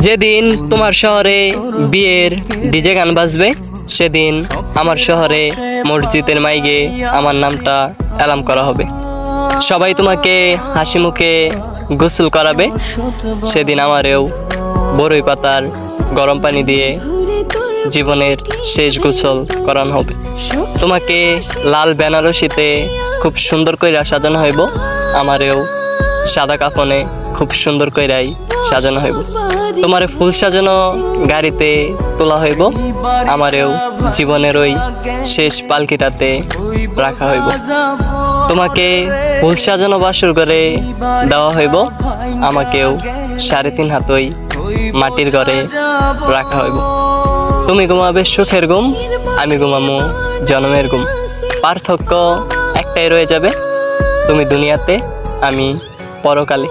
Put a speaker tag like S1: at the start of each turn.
S1: যেদিন তোমার শহরে বিয়ের ডিজে গান বাজবে, সেদিন আমার শহরে মসজিদের মাইকে আমার নামটা অ্যালার্ম করা হবে। সবাই তোমাকে হাসি মুখে গোসল করাবে, সেদিন আমারেও বরই পাতার গরম পানি দিয়ে জীবনের শেষ গোসল করানো হবে। তোমাকে লাল বেনারসিতে খুব সুন্দর করে সাজানো হইব, আমারেও সাদা কাফনে খুব সুন্দর কইরাই সাজানো হইব। তোমারে ফুল সাজানো গাড়িতে তোলা হইব, আমারেও জীবনের ওই শেষ পালকিটাতে রাখা হইব। তোমাকে ফুল সাজানো বাসর ঘরে দেওয়া হইব, আমাকেও 3.5 হাতই মাটির ঘরে রাখা হইব। তুমি ঘুমাবে সুখের ঘুম, আমি ঘুমামু জন্মের ঘুম। পার্থক্য একটাই রয়ে যাবে, তুমি দুনিয়াতে, আমি পরকালে।